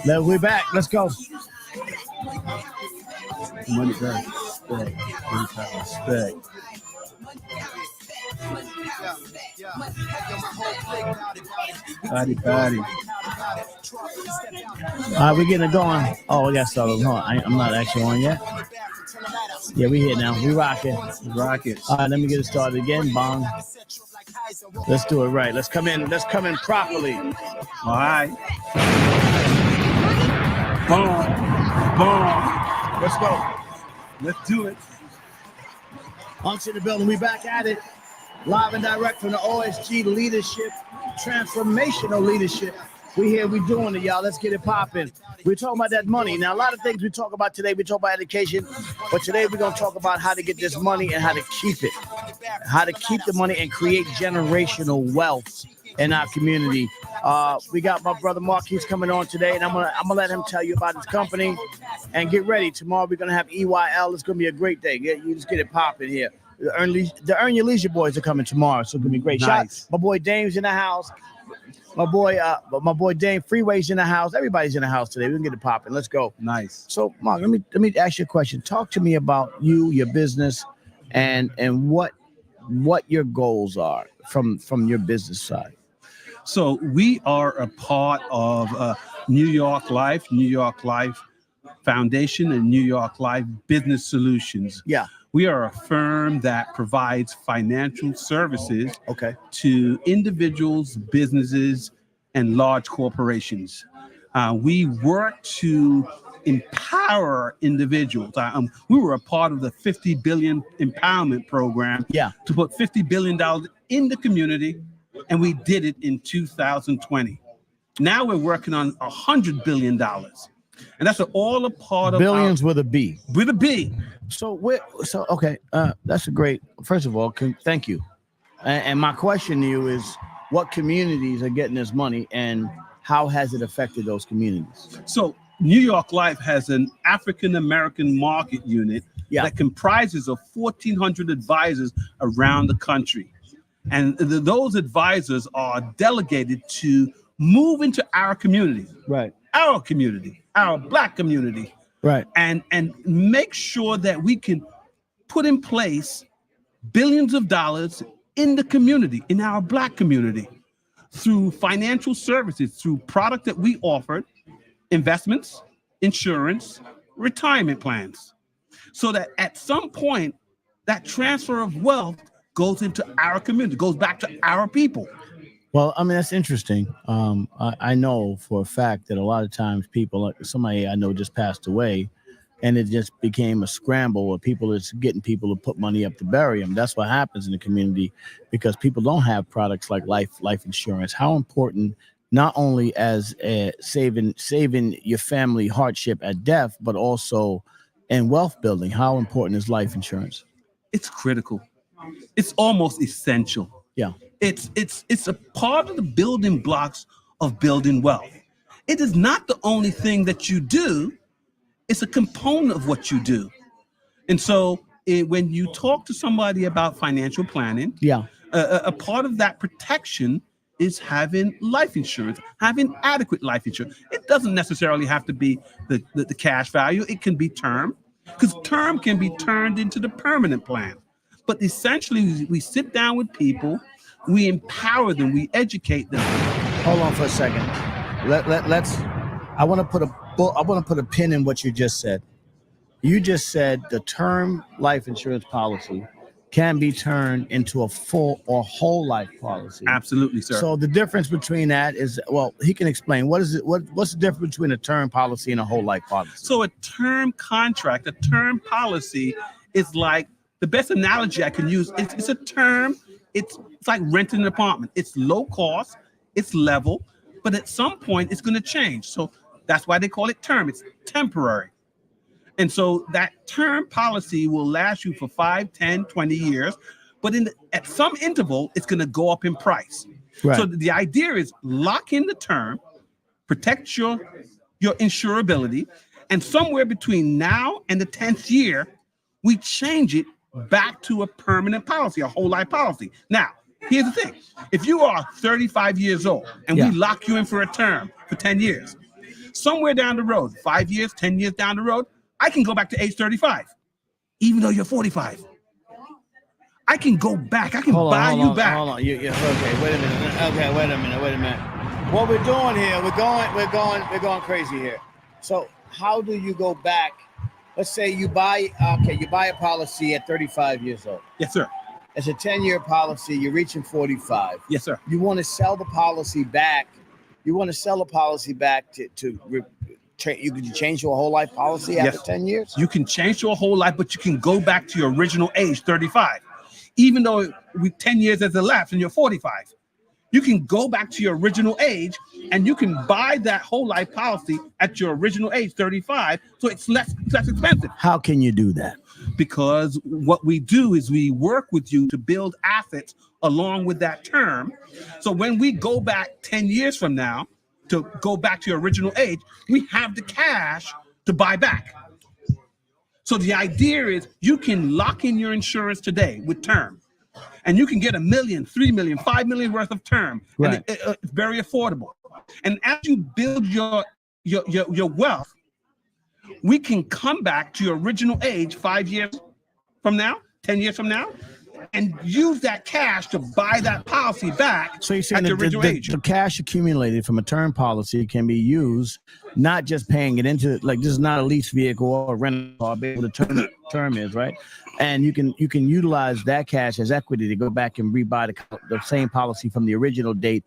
We're back. Let's go. Money back. Respect. Body. All right, we're getting it going. Oh, we got started. Hold on. I'm not actually on yet. Yeah, we here now. We rocking. Rock it. All right, let me get it started again. Bong. Let's do it right. Let's come in properly. All right. Boom. Let's go. Let's do it. Onto the building. We back at it. Live and direct from the OSG Leadership, Transformational Leadership. We here, we doing it, y'all. Let's get it popping. We're talking about that money. Now, a lot of things we talk about today, we talk about education, but today we're going to talk about how to get this money and how to keep it. How to keep the money and create generational wealth in our community. We got my brother Marquise coming on today, and I'm gonna let him tell you about his company. And get ready. Tomorrow we're gonna have EYL. It's gonna be a great day. You just get it popping here. The Earn Your Leisure boys are coming tomorrow, so it's gonna be great. Nice. My boy Dame's in the house. My boy Dame Freeway's in the house. Everybody's in the house today. We can get it popping. Let's go. Nice. So, Mark, let me ask you a question. Talk to me about you, your business, and what your goals are from your business side. So we are a part of New York Life Foundation and New York Life Business Solutions. Yeah. We are a firm that provides financial services to individuals, businesses, and large corporations. We work to empower individuals. We were a part of the $50 billion empowerment program to put $50 billion in the community, and we did it in 2020. Now we're working on $100 billion. And that's all a part of billions with a B. With a B. That's a great. First of all, thank you. And my question to you is, what communities are getting this money, and how has it affected those communities? So New York Life has an African American market unit that comprises of 1,400 advisors around the country, and those advisors are delegated to move into our community. Right. Our community, our Black community, right, and make sure that we can put in place billions of dollars in the community, in our Black community, through financial services, through product that we offered, investments, insurance, retirement plans, so that at some point that transfer of wealth goes into our community, goes back to our people. Well, I mean, that's interesting. I know for a fact that a lot of times people, like somebody I know just passed away, and it just became a scramble of people that's getting people to put money up to bury them. That's what happens in the community because people don't have products like life insurance. How important, not only as saving your family hardship at death, but also in wealth building. How important is life insurance? It's critical. It's almost essential. Yeah. It's a part of the building blocks of building wealth. It is not the only thing that you do. It's a component of what you do. And so when you talk to somebody about financial planning, a part of that protection is having life insurance, having adequate life insurance. It doesn't necessarily have to be the cash value. It can be term, because term can be turned into the permanent plan. But essentially, we sit down with people, we empower them, we educate them. Hold on for a second. Let's. I want to put a pin in what you just said. You just said the term life insurance policy can be turned into a full or whole life policy. Absolutely, sir. So the difference between that is, well, he can explain. What's the difference between a term policy and a whole life policy? So a term contract, a term policy is like, the best analogy I can use, it's a term, it's like renting an apartment. It's low cost, it's level, but at some point it's going to change. So that's why they call it term. It's temporary. And so that term policy will last you for 5, 10, 20 years, but at some interval, it's going to go up in price. Right. So the idea is lock in the term, protect your insurability, and somewhere between now and the 10th year, we change it back to a permanent policy, a whole life policy. Now, here's the thing. If you are 35 years old and we lock you in for a term for 10 years, somewhere down the road, 5 years, 10 years down the road, I can go back to age 35, even though you're 45. I can go back. I can buy you back. Hold on. Okay, wait a minute. Okay, wait a minute. What we're doing here, we're going crazy here. So how do you go back? Let's say you buy a policy at 35 years old. Yes, sir. It's a 10-year policy. You're reaching 45. Yes, sir. You want to sell the policy back. You can change your whole life policy after 10 years? You can change your whole life, but you can go back to your original age, 35. Even though 10 years has elapsed and you're 45. You can go back to your original age and you can buy that whole life policy at your original age, 35, so it's less expensive. How can you do that? Because what we do is we work with you to build assets along with that term. So when we go back 10 years from now to go back to your original age, we have the cash to buy back. So the idea is you can lock in your insurance today with term, and you can get $1 million, $3 million, $5 million worth of term. Right. And it's very affordable. And as you build your wealth, we can come back to your original age 5 years from now, 10 years from now, and use that cash to buy that policy back. So you're saying at the original age. The cash accumulated from a term policy can be used, not just paying it into, like, this is not a lease vehicle or a rental car, but the term is, right? And you can utilize that cash as equity to go back and rebuy the same policy from the original date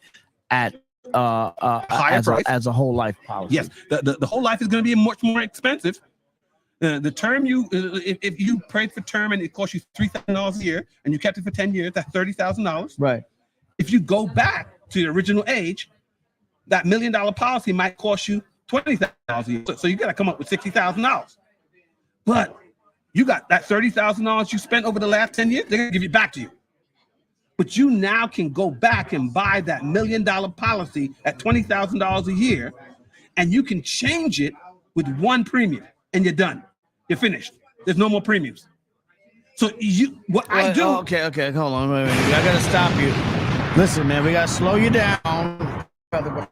at higher price as a whole life policy. Yes, the whole life is going to be much more expensive. The term if you paid for term and it cost you $3,000 a year and you kept it for 10 years, that's $30,000. Right. If you go back to the original age, that $1 million policy might cost you $20,000 a year. So you got to come up with $60,000. But you got that $30,000 you spent over the last 10 years, they're going to give it back to you. But you now can go back and buy that $1 million policy at $20,000 a year, and you can change it with one premium, and you're done. You're finished. There's no more premiums. So I do. Okay, hold on. Wait. I got to stop you. Listen, man, we got to slow you down. Brother,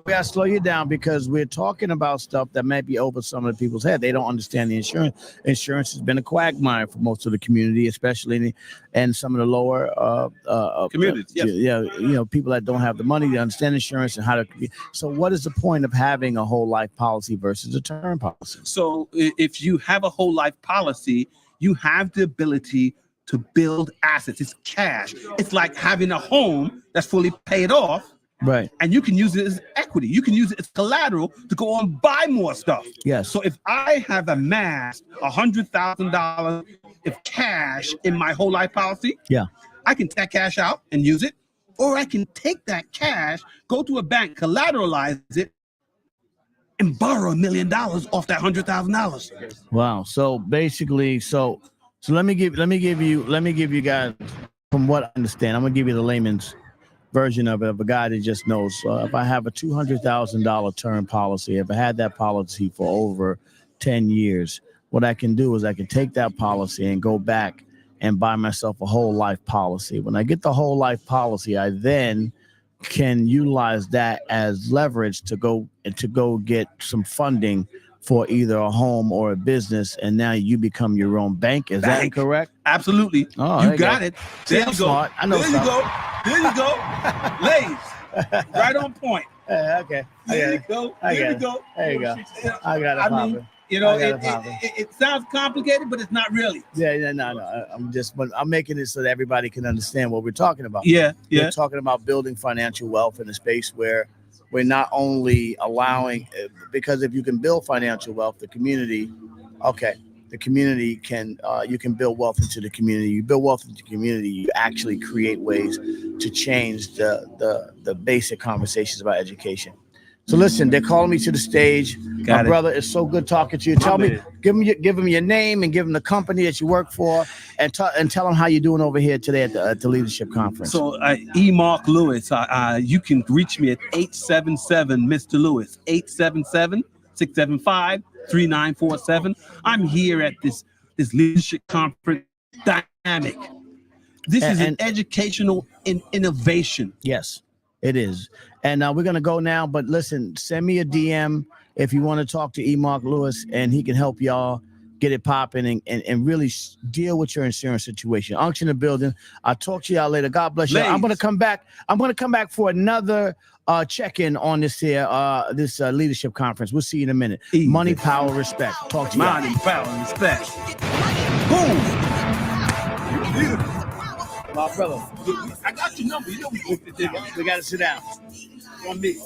we got to slow you down because we're talking about stuff that might be over some of the people's head. They don't understand the insurance. Insurance has been a quagmire for most of the community, especially in some of the lower communities. Yes. People that don't have the money to understand insurance and how to. So what is the point of having a whole life policy versus a term policy? So if you have a whole life policy, you have the ability to build assets. It's cash. It's like having a home that's fully paid off. Right. And you can use it as equity. You can use it as collateral to go on and buy more stuff. Yes. So if I have amassed $100,000 of cash in my whole life policy, I can take that cash out and use it, or I can take that cash, go to a bank, collateralize it, and borrow $1 million off that $100,000. Wow. So basically, so let me give you guys, from what I understand, I'm gonna give you the layman's version of it, of a guy that just knows. If I have a $200,000 term policy, if I had that policy for over 10 years, what I can do is I can take that policy and go back and buy myself a whole life policy. When I get the whole life policy, I then can utilize that as leverage to go get some funding for either a home or a business, and now you become your own bank. Is that correct? Absolutely. Oh, you got it. There you go. Smart. I know. There you go. Ladies, right on point. Okay. There you go. There you go. I got it. I mean, it sounds complicated, but it's not really. No. I'm making it so that everybody can understand what we're talking about. Yeah. We're talking about building financial wealth in a space where we're not only allowing, because if you can build financial wealth, the community can, you can build wealth into the community. You build wealth into the community, you actually create ways to change the basic conversations about education. So listen, they're calling me to the stage. My brother, it's so good talking to you. Tell me, give them your name and give them the company that you work for, and tell them how you're doing over here today at the leadership conference. So E. Mark Lewis, you can reach me at 877 Mr. Lewis, 877-675-3947. I'm here at this leadership conference dynamic. This is an And- educational innovation. Yes, it is. And we're going to go now. But listen, send me a DM if you want to talk to E. Mark Lewis, and he can help y'all get it popping and really deal with your insurance situation. Unction in the building. I'll talk to y'all later. God bless you. I'm going to come back. I'm going to come back for another check-in on this here, this leadership conference. We'll see you in a minute. Easy. Money, power, respect. Talk to you. Money, power, respect. Boom. My brother, I got your number. You know we booked it down. we got to sit down. From me.